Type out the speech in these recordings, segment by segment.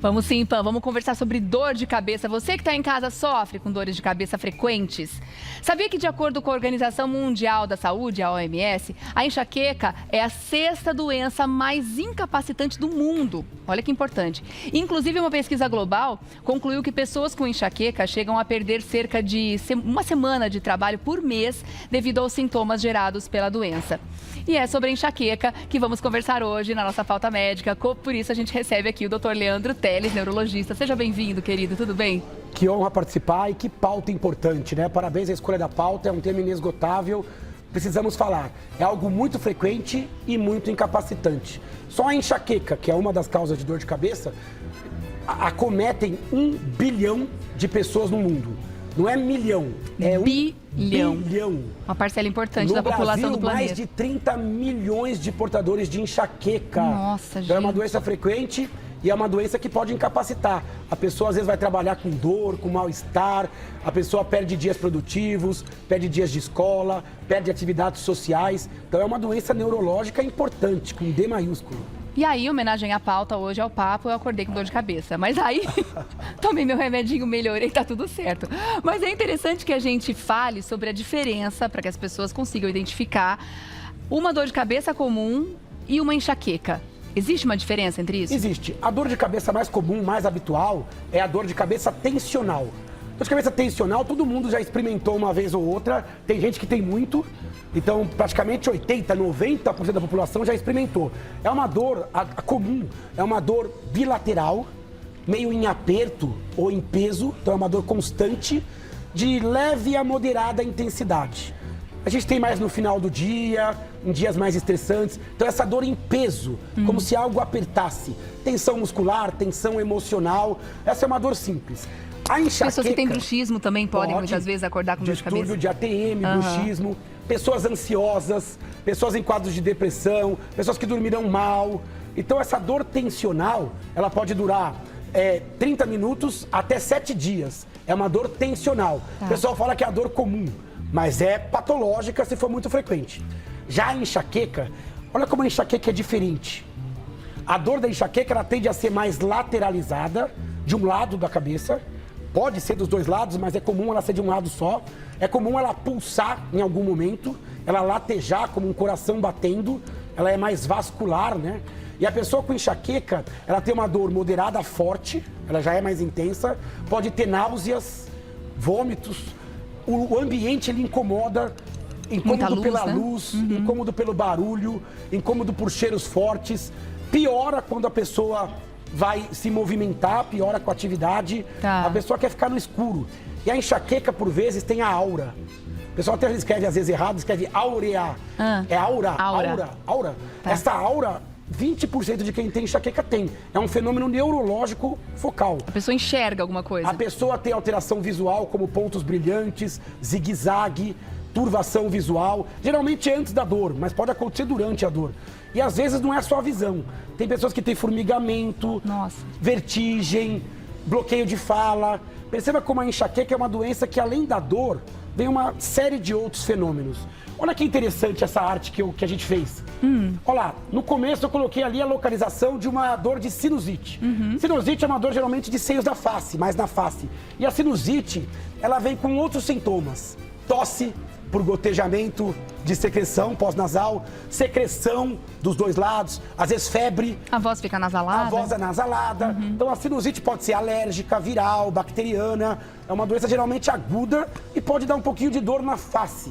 Vamos sim, Pan. Vamos conversar sobre dor de cabeça. Você que está em casa sofre com dores de cabeça frequentes? Sabia que, de acordo com a Organização Mundial da Saúde, a OMS, a enxaqueca é a sexta doença mais incapacitante do mundo? Olha que importante. Inclusive, uma pesquisa global concluiu que pessoas com enxaqueca chegam a perder cerca de uma semana de trabalho por mês devido aos sintomas gerados pela doença. E é sobre a enxaqueca que vamos conversar hoje na nossa pauta médica. Por isso, a gente recebe aqui o Dr. Leandro Teles, neurologista. Seja bem-vindo, querido. Tudo bem? Que honra participar e que pauta importante, né? Parabéns à escolha da pauta, é um tema inesgotável. Precisamos falar. É algo muito frequente e muito incapacitante. Só a enxaqueca, que é uma das causas de dor de cabeça, acometem 1 bilhão de pessoas no mundo. Não é milhão, é bilhão. Uma parcela importante da população do planeta. Mais de 30 milhões de portadores de enxaqueca. Nossa, gente. Então é uma doença frequente e é uma doença que pode incapacitar. A pessoa às vezes vai trabalhar com dor, com mal-estar, a pessoa perde dias produtivos, perde dias de escola, perde atividades sociais. Então é uma doença neurológica importante, com D maiúsculo. E aí, em homenagem à pauta, hoje ao papo, eu acordei com dor de cabeça. Mas aí, tomei meu remedinho, melhorei, tá tudo certo. Mas é interessante que a gente fale sobre a diferença, para que as pessoas consigam identificar uma dor de cabeça comum e uma enxaqueca. Existe uma diferença entre isso? Existe. A dor de cabeça mais comum, mais habitual, é a dor de cabeça tensional. Dor de cabeça tensional, todo mundo já experimentou uma vez ou outra. Tem gente que tem muito. Então, praticamente 80%, 90% da população já experimentou. É uma dor comum, é uma dor bilateral, meio em aperto ou em peso. Então, é uma dor constante, de leve a moderada intensidade. A gente tem mais no final do dia, em dias mais estressantes. Então, essa dor em peso, como se algo apertasse. Tensão muscular, tensão emocional. Essa é uma dor simples. A enxaqueca... Pessoas que têm bruxismo também podem, muitas vezes, acordar com dor de cabeça. Distúrbio de ATM, bruxismo. Pessoas ansiosas, pessoas em quadros de depressão, pessoas que dormiram mal. Então, essa dor tensional, ela pode durar 30 minutos até 7 dias. É uma dor tensional. Tá. O pessoal fala que é a dor comum, mas é patológica se for muito frequente. Já a enxaqueca, olha como a enxaqueca é diferente. A dor da enxaqueca, ela tende a ser mais lateralizada, de um lado da cabeça. Pode ser dos dois lados, mas é comum ela ser de um lado só. É comum ela pulsar em algum momento, ela latejar como um coração batendo, ela é mais vascular, né? E a pessoa com enxaqueca, ela tem uma dor moderada forte, ela já é mais intensa, pode ter náuseas, vômitos, o ambiente ele incomoda, incômodo pela luz, incômodo pelo barulho, incômodo por cheiros fortes, piora quando a pessoa vai se movimentar, piora com a atividade, a pessoa quer ficar no escuro. E a enxaqueca, por vezes, tem a aura. O pessoal até escreve, às vezes, errado, escreve aurea. É aura. Tá. Essa aura, 20% de quem tem enxaqueca tem. É um fenômeno neurológico focal. A pessoa enxerga alguma coisa. A pessoa tem alteração visual, como pontos brilhantes, zigue-zague, turvação visual, geralmente antes da dor, mas pode acontecer durante a dor. E às vezes não é só a visão. Tem pessoas que têm formigamento, vertigem, bloqueio de fala. Perceba como a enxaqueca é uma doença que, além da dor, vem uma série de outros fenômenos. Olha que interessante essa arte que a gente fez. Olha lá, no começo eu coloquei ali a localização de uma dor de sinusite. Sinusite é uma dor geralmente de seios da face, mais na face. E a sinusite, ela vem com outros sintomas. Tosse por gotejamento de secreção pós-nasal, secreção dos dois lados, às vezes febre. A voz fica anasalada. A voz é anasalada. Então a sinusite pode ser alérgica, viral, bacteriana. É uma doença geralmente aguda e pode dar um pouquinho de dor na face.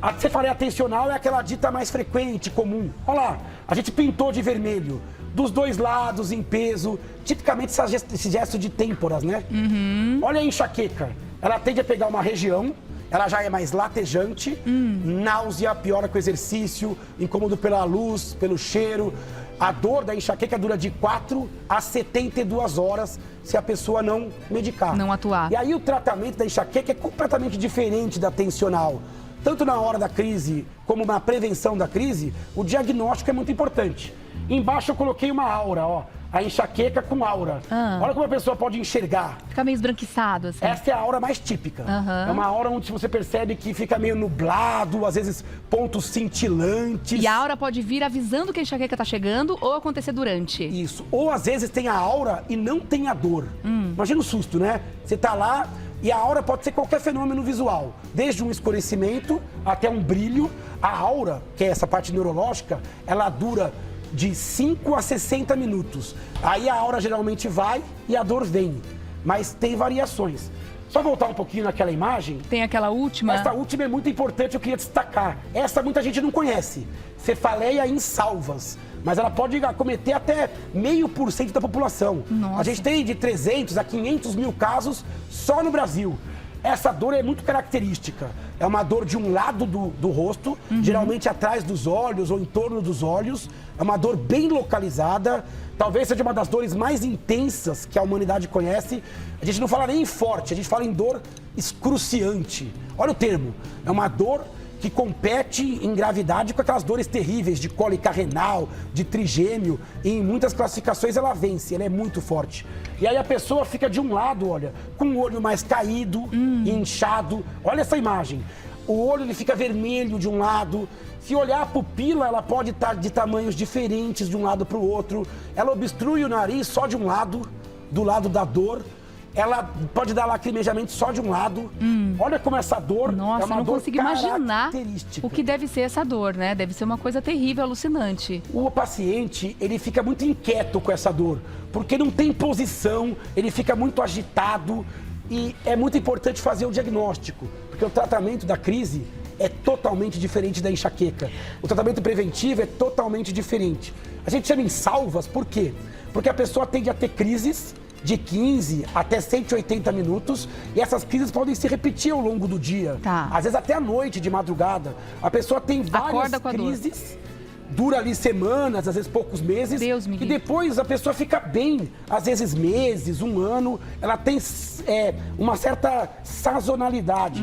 A cefaleia tensional é aquela dita mais frequente, comum. Olha lá, a gente pintou de vermelho. Dos dois lados, em peso. Tipicamente esse gesto de têmporas, né? Olha a enxaqueca. Ela tende a pegar uma região, ela já é mais latejante, náusea, piora com o exercício, incômodo pela luz, pelo cheiro. A dor da enxaqueca dura de 4 a 72 horas se a pessoa não medicar. Não atuar. E aí o tratamento da enxaqueca é completamente diferente da tensional. Tanto na hora da crise como na prevenção da crise, o diagnóstico é muito importante. Embaixo eu coloquei uma aura, ó. a enxaqueca com aura. Olha como a pessoa pode enxergar. Fica meio esbranquiçado, assim. Essa é a aura mais típica. É uma aura onde você percebe que fica meio nublado, às vezes pontos cintilantes. E a aura pode vir avisando que a enxaqueca está chegando ou acontecer durante. Isso. Ou às vezes tem a aura e não tem a dor. Imagina o susto, né? Você tá lá e a aura pode ser qualquer fenômeno visual. Desde um escurecimento até um brilho. A aura, que é essa parte neurológica, ela dura de 5 a 60 minutos. Aí a aura geralmente vai e a dor vem. Mas tem variações. Só voltar um pouquinho naquela imagem. Tem aquela última. Essa última é muito importante, eu queria destacar. Essa muita gente não conhece. Cefaleia insalvas. Mas ela pode acometer até 0,5% da população. Nossa. A gente tem de 300 a 500 mil casos só no Brasil. Essa dor é muito característica. É uma dor de um lado do rosto, geralmente atrás dos olhos ou em torno dos olhos. É uma dor bem localizada. Talvez seja uma das dores mais intensas que a humanidade conhece. A gente não fala nem em forte, a gente fala em dor excruciante. Olha o termo. É uma dor que compete em gravidade com aquelas dores terríveis de cólica renal, de trigêmeo. E em muitas classificações ela vence, ela é muito forte. E aí a pessoa fica de um lado, olha, com o olho mais caído, inchado. Olha essa imagem. O olho ele fica vermelho de um lado. Se olhar a pupila, ela pode estar de tamanhos diferentes de um lado para o outro. Ela obstrui o nariz só de um lado, do lado da dor. Ela pode dar lacrimejamento só de um lado. Olha como essa dor é uma eu não dor consigo imaginar característica. o que deve ser essa dor, né? Deve ser uma coisa terrível, alucinante. O paciente, ele fica muito inquieto com essa dor, porque não tem posição, ele fica muito agitado e é muito importante fazer o diagnóstico, porque o tratamento da crise é totalmente diferente da enxaqueca. O tratamento preventivo é totalmente diferente. A gente chama em salvas, por quê? Porque a pessoa tende a ter crises de 15 até 180 minutos e essas crises podem se repetir ao longo do dia. Às vezes até à noite, de madrugada. A pessoa tem várias crises, dura ali semanas, às vezes poucos meses. Deus me livre. E depois a pessoa fica bem, às vezes meses, um ano. Ela tem uma certa sazonalidade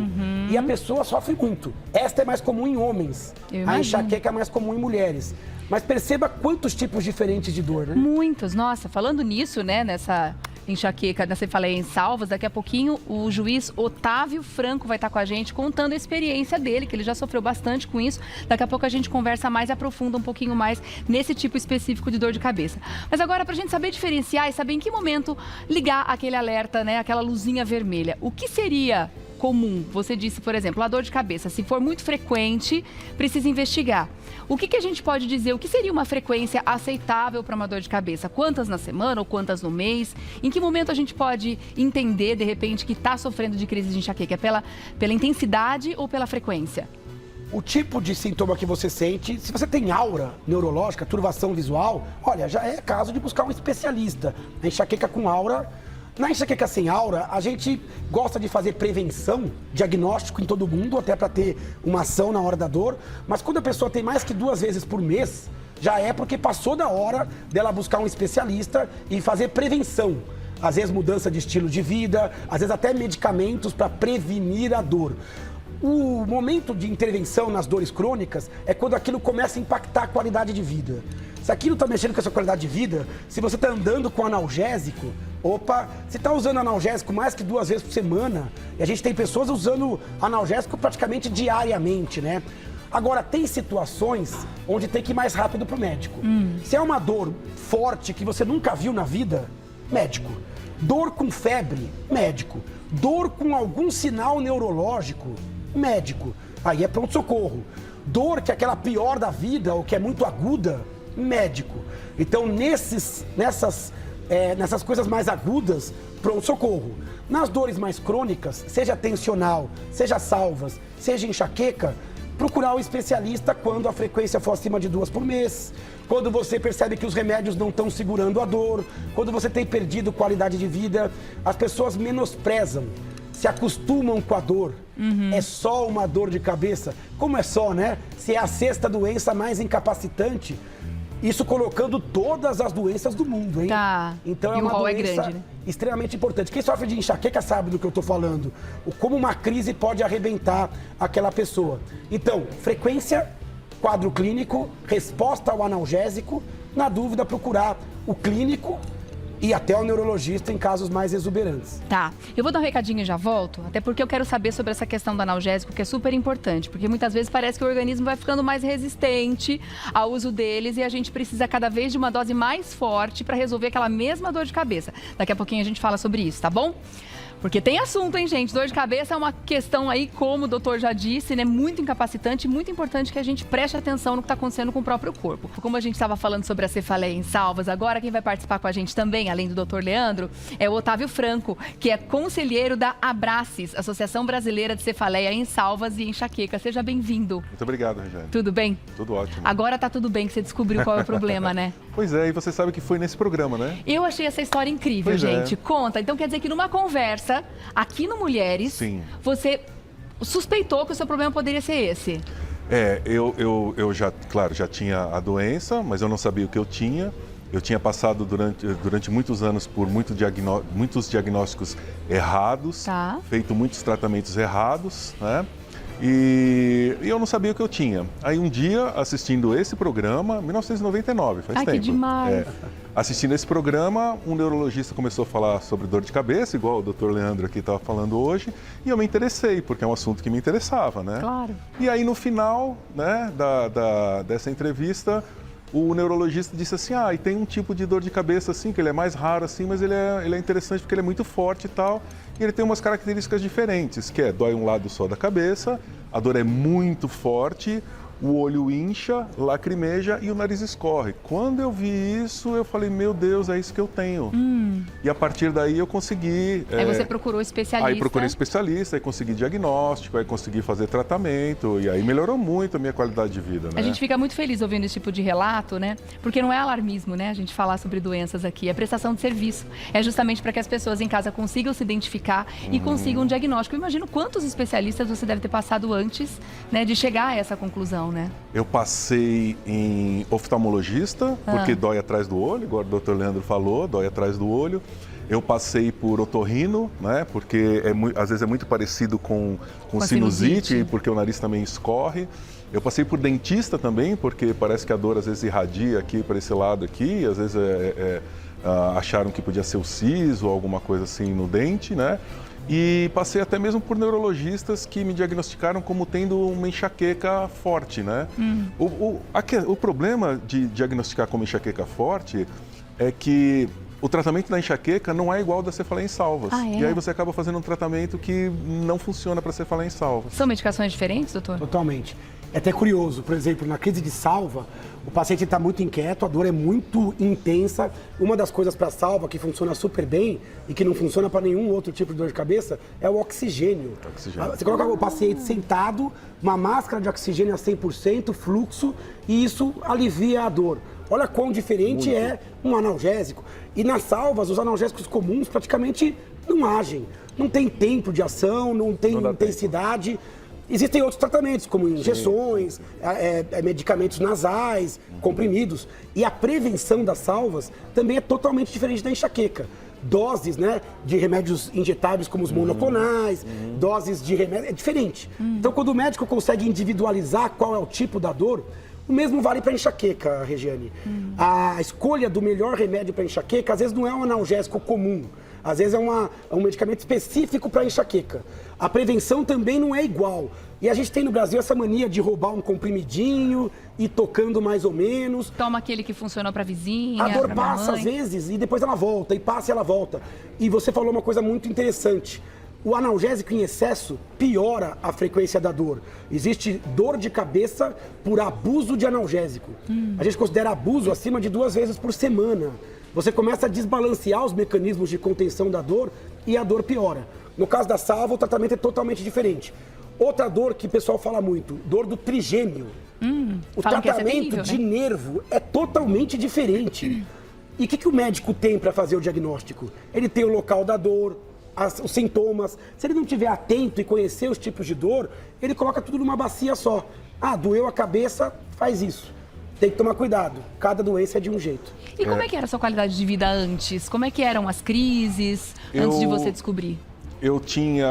e a pessoa sofre muito. Esta é mais comum em homens, a enxaqueca é mais comum em mulheres. Mas perceba quantos tipos diferentes de dor, né? Muitos. Nossa, falando nisso, né, nessa enxaqueca, você falei em salvas, daqui a pouquinho o juiz Otávio Franco vai estar com a gente contando a experiência dele, que ele já sofreu bastante com isso. Daqui a pouco a gente conversa mais e aprofunda um pouquinho mais nesse tipo específico de dor de cabeça. Mas agora, pra gente saber diferenciar e saber em que momento ligar aquele alerta, né, aquela luzinha vermelha, o que seria comum? Você disse, por exemplo, a dor de cabeça, se for muito frequente, precisa investigar. O que a gente pode dizer? O que seria uma frequência aceitável para uma dor de cabeça? Quantas na semana ou quantas no mês? Em que momento a gente pode entender, de repente, que está sofrendo de crise de enxaqueca? É pela intensidade ou pela frequência? O tipo de sintoma que você sente, se você tem aura neurológica, turvação visual, olha, já é caso de buscar um especialista. A enxaqueca com aura. Na enxaqueca sem aura, a gente gosta de fazer prevenção, diagnóstico em todo mundo, até para ter uma ação na hora da dor. Mas quando a pessoa tem mais que 2 vezes por mês, já é porque passou da hora dela buscar um especialista e fazer prevenção. Às vezes mudança de estilo de vida, às vezes até medicamentos para prevenir a dor. O momento de intervenção nas dores crônicas é quando aquilo começa a impactar a qualidade de vida. Se aquilo está mexendo com a sua qualidade de vida, se você está andando com analgésico, se está usando analgésico mais que 2 vezes por semana, e a gente tem pessoas usando analgésico praticamente diariamente, né? Agora, tem situações onde tem que ir mais rápido para o médico. Se é uma dor forte que você nunca viu na vida, médico. Dor com febre, médico. Dor com algum sinal neurológico, médico. Aí é pronto-socorro. Dor que é aquela pior da vida ou que é muito aguda, médico. Então, nessas coisas mais agudas, pronto-socorro. Nas dores mais crônicas, seja tensional, seja salvas, seja enxaqueca, procurar um especialista quando a frequência for acima de 2 por mês, quando você percebe que os remédios não estão segurando a dor, quando você tem perdido qualidade de vida. As pessoas menosprezam, se acostumam com a dor. É só uma dor de cabeça. Como é só, né? Se é a 6ª doença mais incapacitante, isso colocando todas as doenças do mundo, hein? Então é uma doença grande, né? Extremamente importante. Quem sofre de enxaqueca sabe do que eu estou falando. Como uma crise pode arrebentar aquela pessoa. Então, frequência, quadro clínico, resposta ao analgésico, na dúvida, procurar o clínico e até o neurologista em casos mais exuberantes. Tá, eu vou dar um recadinho e já volto, até porque eu quero saber sobre essa questão do analgésico, que é super importante, porque muitas vezes parece que o organismo vai ficando mais resistente ao uso deles e a gente precisa cada vez de uma dose mais forte para resolver aquela mesma dor de cabeça. Daqui a pouquinho a gente fala sobre isso, tá bom? Porque tem assunto, hein, gente? Dor de cabeça é uma questão aí, como o doutor já disse, né? Muito incapacitante e muito importante que a gente preste atenção no que está acontecendo com o próprio corpo. Como a gente estava falando sobre a cefaleia em salvas, agora quem vai participar com a gente também, além do doutor Leandro, é o Otávio Franco, que é conselheiro da Abraces, Associação Brasileira de Cefaleia em Salvas e Enxaqueca. Seja bem-vindo. Muito obrigado, Regiane. Tudo bem? Tudo ótimo. Agora tá tudo bem, que você descobriu qual é o problema, né? Pois é, e você sabe que foi nesse programa, né? Eu achei essa história incrível, Pois é. gente. Conta. Então quer dizer que numa conversa, aqui no Mulheres, Sim. você suspeitou que o seu problema poderia ser esse. Eu já, claro, já tinha a doença, mas eu não sabia o que eu tinha. Eu tinha passado durante muitos anos por muitos diagnósticos errados, Tá. feito muitos tratamentos errados, né? E eu não sabia o que eu tinha. Aí um dia, assistindo esse programa, 1999, faz Ai, tempo. que demais. Assistindo esse programa, um neurologista começou a falar sobre dor de cabeça, igual o Dr. Leandro aqui estava falando hoje, e eu me interessei, porque é um assunto que me interessava, né? Claro. E aí no final, né, dessa entrevista, o neurologista disse assim, e tem um tipo de dor de cabeça assim, que ele é mais raro assim, mas ele é interessante porque ele é muito forte e tal, e ele tem umas características diferentes, que dói um lado só da cabeça, a dor é muito forte, o olho incha, lacrimeja e o nariz escorre. Quando eu vi isso, eu falei, meu Deus, é isso que eu tenho. E a partir daí eu consegui... Aí você procurou especialista. Aí procurei especialista, aí consegui diagnóstico, aí consegui fazer tratamento, e aí melhorou muito a minha qualidade de vida, né? A gente fica muito feliz ouvindo esse tipo de relato, né? Porque não é alarmismo, né? A gente falar sobre doenças aqui, é prestação de serviço. É justamente para que as pessoas em casa consigam se identificar e consigam um diagnóstico. Eu imagino quantos especialistas você deve ter passado antes, né, de chegar a essa conclusão, né? Eu passei em oftalmologista, porque dói atrás do olho, igual o Dr. Leandro falou, dói atrás do olho. Eu passei por otorrino, né, porque às vezes é muito parecido com sinusite, porque o nariz também escorre. Eu passei por dentista também, porque parece que a dor às vezes irradia aqui para esse lado aqui, às vezes acharam que podia ser o siso ou alguma coisa assim no dente, né? E passei até mesmo por neurologistas que me diagnosticaram como tendo uma enxaqueca forte, né? O problema de diagnosticar como enxaqueca forte é que o tratamento da enxaqueca não é igual ao da cefaleia em salvas. Ah, é? E aí você acaba fazendo um tratamento que não funciona para cefaleia em salvas. São medicações diferentes, doutor? Totalmente. É até curioso, por exemplo, na crise de salva, o paciente está muito inquieto, a dor é muito intensa. Uma das coisas para salva que funciona super bem e que não funciona para nenhum outro tipo de dor de cabeça é o oxigênio. Você coloca o paciente sentado, uma máscara de oxigênio a 100%, fluxo, e isso alivia a dor. Olha quão diferente é um analgésico. E nas salvas, os analgésicos comuns praticamente não agem. Não tem tempo de ação, não tem intensidade. Existem outros tratamentos, como injeções, medicamentos nasais, comprimidos. E a prevenção das salvas também é totalmente diferente da enxaqueca. Doses, né, de remédios injetáveis como os monoclonais, doses de remédio, é diferente. Então, quando o médico consegue individualizar qual é o tipo da dor, o mesmo vale para enxaqueca, Regiane. A escolha do melhor remédio para enxaqueca, às vezes não é um analgésico comum. Às vezes é um medicamento específico para enxaqueca. A prevenção também não é igual. E a gente tem no Brasil essa mania de roubar um comprimidinho e tocando mais ou menos. Toma aquele que funcionou para vizinha, A dor pra passa mãe. às vezes e depois ela volta, e passa e ela volta. E você falou uma coisa muito interessante. O analgésico em excesso piora a frequência da dor. Existe dor de cabeça por abuso de analgésico. A gente considera abuso acima de 2 vezes por semana. Você começa a desbalancear os mecanismos de contenção da dor e a dor piora. No caso da salva, o tratamento é totalmente diferente. Outra dor que o pessoal fala muito, dor do trigêmeo. O falam que essa é tratamento terrível, de né? nervo é totalmente diferente. E o que o médico tem para fazer o diagnóstico? Ele tem o local da dor, os sintomas. Se ele não estiver atento e conhecer os tipos de dor, ele coloca tudo numa bacia só. Doeu a cabeça, faz isso. Tem que tomar cuidado. Cada doença é de um jeito. E como é que era a sua qualidade de vida antes? Como é que eram as crises antes de você descobrir? eu tinha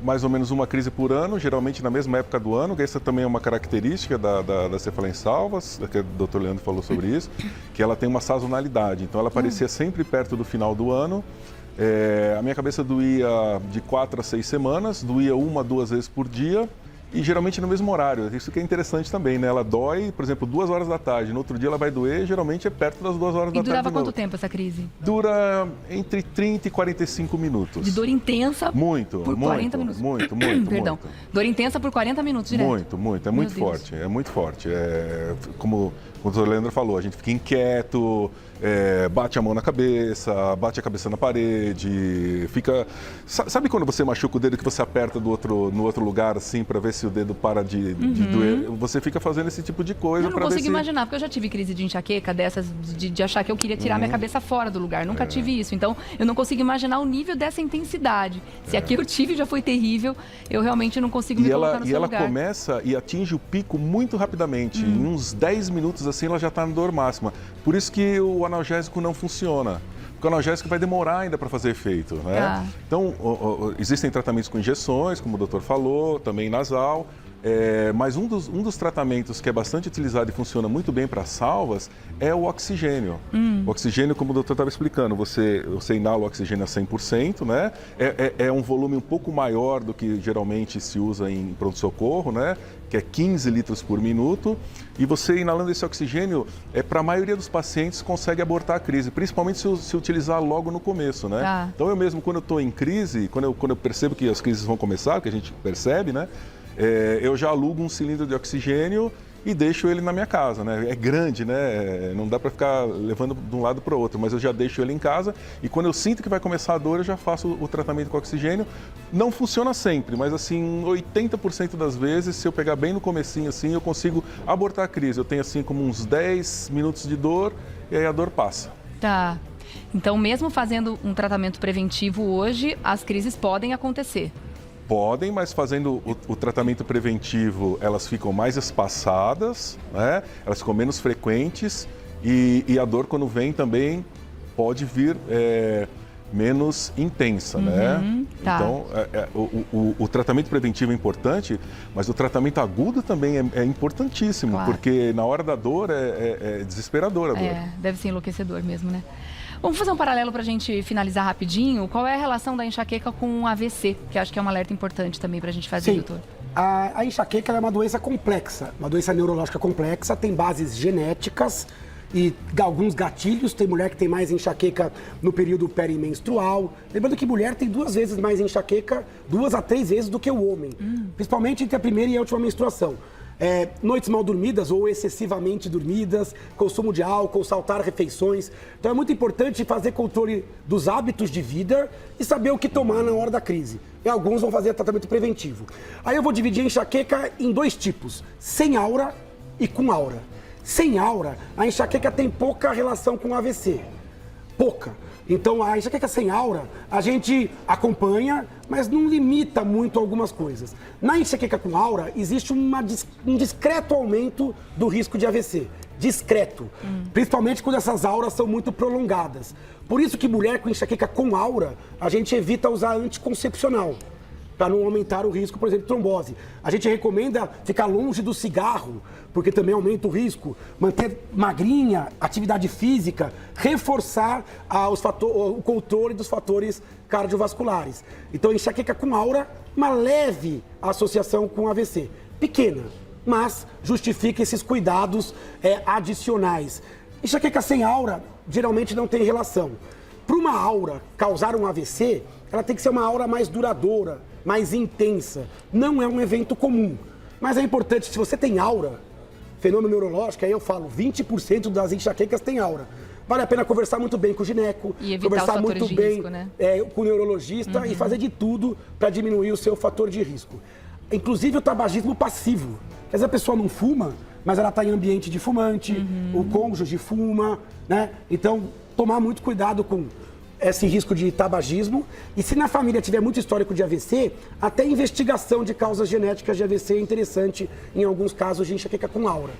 mais ou menos uma crise por ano, geralmente na mesma época do ano, que essa também é uma característica da cefaleia em salvas, que o Dr. Leandro falou sobre isso, que ela tem uma sazonalidade, então ela aparecia sempre perto do final do ano. A minha cabeça doía de 4 a 6 semanas, doía 1 a 2 vezes por dia e geralmente no mesmo horário. Isso que é interessante também, né? Ela dói, por exemplo, 2 horas da tarde, no outro dia ela vai doer, geralmente é perto das 2 horas da tarde. E durava quanto tempo essa crise? Dura entre 30 e 45 minutos. De dor intensa por 40 minutos. Muito. Perdão. Dor intensa por 40 minutos direto. Muito. É muito forte. É muito forte. Como o Dr. Leandro falou, a gente fica inquieto, bate a mão na cabeça, bate a cabeça na parede, fica... Sabe quando você machuca o dedo que você aperta no outro lugar, assim, para ver se o dedo para de doer? Você fica fazendo esse tipo de coisa para ver se... Eu não consigo imaginar, porque eu já tive crise de enxaqueca dessas, de achar que eu queria tirar minha cabeça fora do lugar. Nunca tive isso. Então, eu não consigo imaginar o nível dessa intensidade. Se aqui eu tive já foi terrível, eu realmente não consigo me colocar no seu lugar. E ela começa e atinge o pico muito rapidamente. Em uns 10 minutos, assim, ela já está na dor máxima. Por isso que o analgésico não funciona. Porque o analgésico vai demorar ainda para fazer efeito, né? Então, existem tratamentos com injeções, como o doutor falou, também nasal. Mas um dos tratamentos que é bastante utilizado e funciona muito bem para salvas é o oxigênio. O oxigênio, como o doutor estava explicando, você inala o oxigênio a 100%, né? É um volume um pouco maior do que geralmente se usa em pronto-socorro, né? Que é 15 litros por minuto. E você inalando esse oxigênio, para a maioria dos pacientes, consegue abortar a crise, principalmente se utilizar logo no começo, né? Então eu mesmo, quando eu estou em crise, quando eu percebo que as crises vão começar, que a gente percebe, né? Eu já alugo um cilindro de oxigênio e deixo ele na minha casa, né? É grande, né? Não dá para ficar levando de um lado para o outro, mas eu já deixo ele em casa e quando eu sinto que vai começar a dor, eu já faço o tratamento com oxigênio. Não funciona sempre, mas assim, 80% das vezes, se eu pegar bem no comecinho assim, eu consigo abortar a crise. Eu tenho assim como uns 10 minutos de dor e aí a dor passa. Tá. Então, mesmo fazendo um tratamento preventivo hoje, as crises podem acontecer. Podem, mas fazendo o tratamento preventivo, elas ficam mais espaçadas, né? Elas ficam menos frequentes e a dor, quando vem, também pode vir menos intensa, né? Então, o tratamento preventivo é importante, mas o tratamento agudo também é importantíssimo, porque na hora da dor é desesperador a dor. Deve ser enlouquecedor mesmo, né? Vamos fazer um paralelo para a gente finalizar rapidinho. Qual é a relação da enxaqueca com o AVC? Que acho que é um alerta importante também para a gente fazer, doutor. A enxaqueca é uma doença complexa, uma doença neurológica complexa, tem bases genéticas e alguns gatilhos. Tem mulher que tem mais enxaqueca no período perimenstrual. Lembrando que mulher tem 2 vezes mais enxaqueca, 2 a 3 vezes do que o homem, principalmente entre a primeira e a última menstruação. Noites mal dormidas ou excessivamente dormidas, consumo de álcool, saltar refeições. Então é muito importante fazer controle dos hábitos de vida e saber o que tomar na hora da crise. E alguns vão fazer tratamento preventivo. Aí eu vou dividir a enxaqueca em 2 tipos, sem aura e com aura. Sem aura, a enxaqueca tem pouca relação com o AVC. Pouca. Então, a enxaqueca sem aura, a gente acompanha, mas não limita muito algumas coisas. Na enxaqueca com aura, existe um discreto aumento do risco de AVC. Discreto. Principalmente quando essas auras são muito prolongadas. Por isso que mulher com enxaqueca com aura, a gente evita usar anticoncepcional, para não aumentar o risco, por exemplo, de trombose. A gente recomenda ficar longe do cigarro, porque também aumenta o risco. Manter magrinha, atividade física, reforçar o controle dos fatores cardiovasculares. Então, enxaqueca com aura, uma leve associação com AVC. Pequena, mas justifica esses cuidados adicionais. Enxaqueca sem aura, geralmente não tem relação. Para uma aura causar um AVC, ela tem que ser uma aura mais duradoura, mais intensa. Não é um evento comum. Mas é importante, se você tem aura, fenômeno neurológico, aí eu falo, 20% das enxaquecas tem aura. Vale a pena conversar muito bem com o gineco, conversar muito bem risco, né? Com o neurologista e fazer de tudo para diminuir o seu fator de risco. Inclusive o tabagismo passivo. Às vezes a pessoa não fuma, mas ela está em ambiente de fumante, o cônjuge fuma, né? Então, tomar muito cuidado com esse risco de tabagismo. E se na família tiver muito histórico de AVC, até investigação de causas genéticas de AVC é interessante em alguns casos de enxaqueca com aura.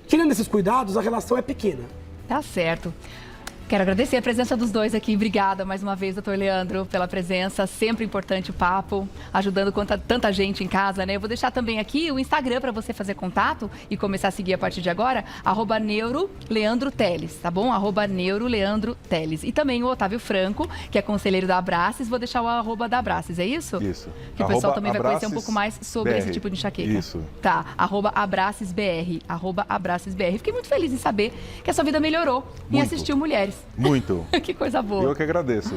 Tirando esses cuidados, a relação é pequena. Tá certo. Quero agradecer a presença dos dois aqui. Obrigada mais uma vez, doutor Leandro, pela presença. Sempre importante o papo, ajudando tanta gente em casa, né? Eu vou deixar também aqui o Instagram para você fazer contato e começar a seguir a partir de agora, @neuroleandroteles, tá bom? @neuroleandroteles. E também o Otávio Franco, que é conselheiro da Abraces. Vou deixar o @da Abraces, é isso? Isso. Que o pessoal também vai conhecer um pouco mais sobre esse tipo de enxaqueca. Isso. Tá, @AbracesBR, @AbracesBR. Fiquei muito feliz em saber que a sua vida melhorou em assistir Mulheres. Muito. Que coisa boa. Eu que agradeço.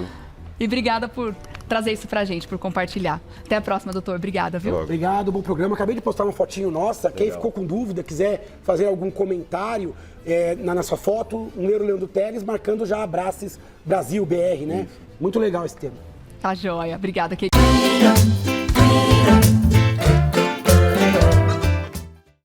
E obrigada por trazer isso pra gente, por compartilhar. Até a próxima, doutor. Obrigada, viu? Obrigado, bom programa. Acabei de postar uma fotinho nossa. Quem ficou com dúvida, quiser fazer algum comentário na nossa foto, o Neuro Leandro Teles, marcando já Abraces Brasil BR, né? Muito legal esse tema. Tá joia. Obrigada, querida.